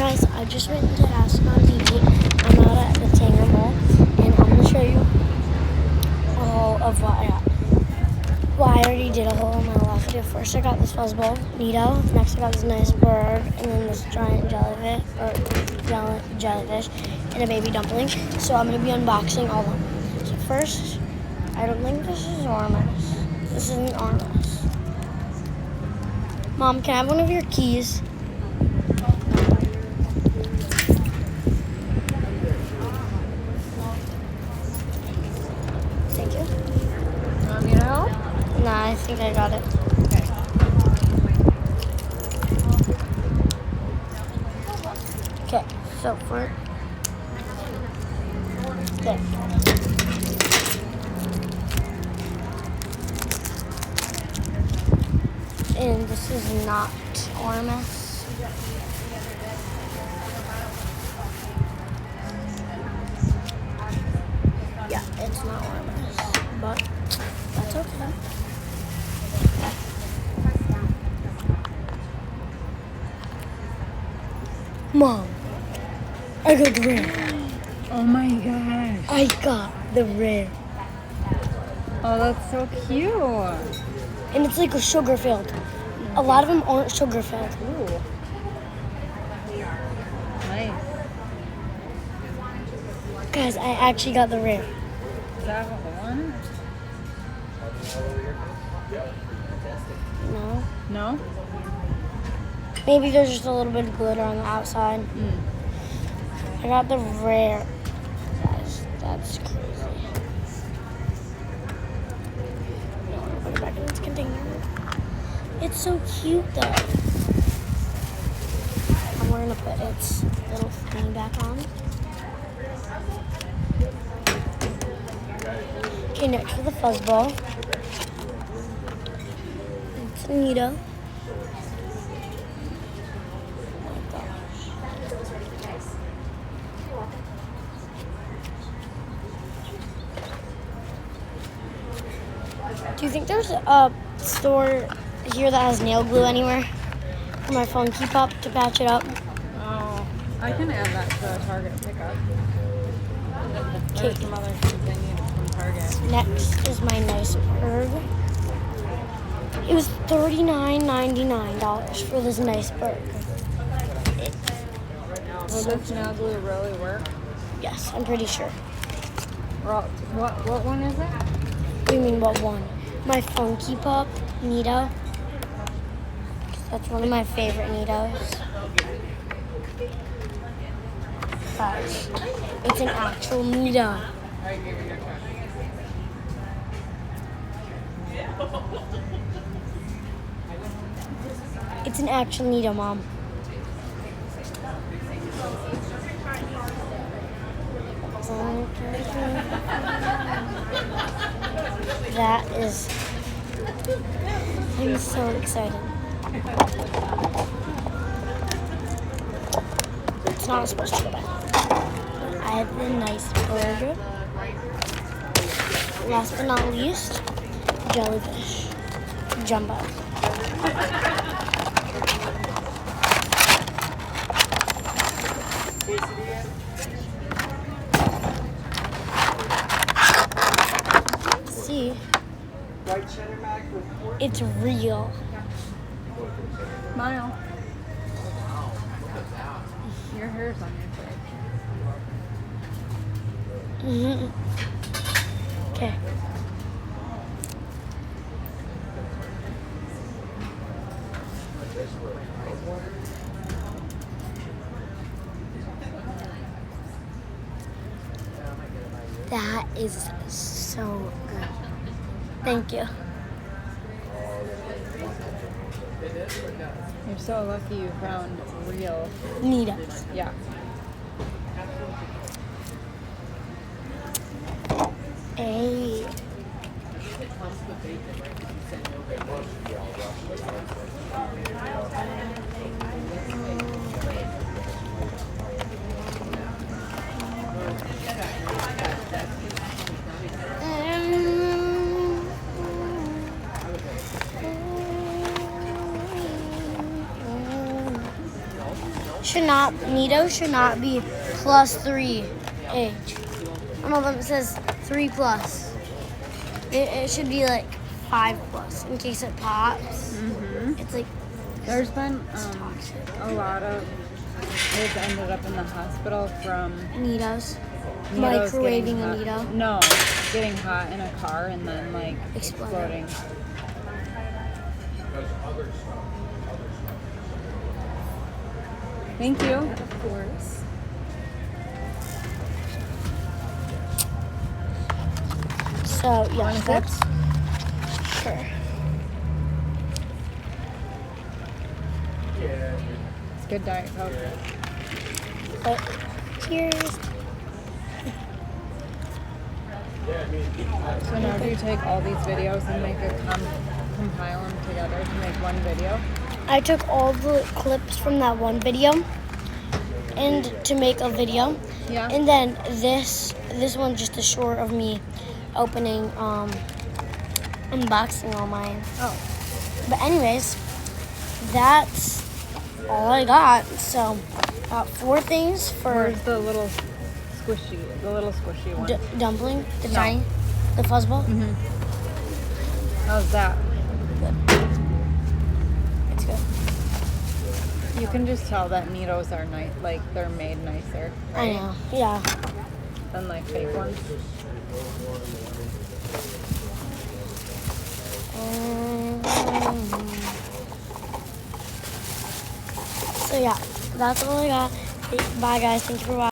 Guys, I just went to Ascon TV. I'm out at the Tanger Mall, and I'm going to show you all of what I got. Well, I already did a haul in my last video. First, I got this fuzzball, neato. Next, I got this nice bird, and then this giant jellyfish, and a baby dumpling. So I'm going to be unboxing all of them. So first, I don't think this is Ormus. This isn't Ormus. Mom, can I have one of your keys? Thank you. You want me to help? Nah, I think I got it. Okay, so for there. And this is not Ormus. Yeah, it's not Ormus, but that's okay. Mom, I got the rare. Oh my gosh. I got the rare. Oh, that's so cute. And it's like a sugar filled. A lot of them aren't sugar filled. Ooh. Nice. Guys, I actually got the rare. Is that one? No. No? Maybe there's just a little bit of glitter on the outside. I got the rare. Guys, that's crazy. Put it back in its container. It's so cute though. And we're gonna put its little thing back on. Okay, next for the fuzzball. It's neato. Do you think there's a store here that has nail glue anywhere for my phone keep up to patch it up? Oh, I can add that to the Target pickup. Okay. There's some other things I need from Target. Next is my nice bird. It was $39.99 for this nice bird. Will this nail glue really work? Yes, I'm pretty sure. What one is it? What do you mean, what one? My phone keep up, neato. That's one of my favorite neatos. Guys, it's an actual neato. It's an actual neato, Mom. That is, I'm so excited. It's not supposed to go back. I have the nice burger. Last but not least, jellyfish. Jumbo. See, it's real. Smile. Your hair's on your face. Okay. That is so good. Thank you. You're so lucky you found real. Neatos. Yeah. Hey. Nito should not be +3 age. One of them says 3 plus. It should be like 5 plus in case it pops. It's like There's been toxic. a lot of kids ended up in the hospital from Nitos. needles Microwaving getting a hot. Nito. No, getting hot in a car and then like Exploding. exploding. Thank you. Of course. So yeah, Want a sip? that's sure. It's good Diet Coke. But cheers. So now do you take all these videos and make a compile them together to make one video? I took all the clips from that one video and to make a video. Yeah. And then this one's just a short of me opening, unboxing all mine. Oh. But anyways, that's all I got. So, got 4 things for Where's the little squishy one? dumpling, the No. tiny, the fuzzball. How's that? It's good. You can just tell that Nitos are nice, like they're made nicer, I right? know. Yeah. Than like fake ones. So yeah, that's all I got. Bye guys. Thank you for watching.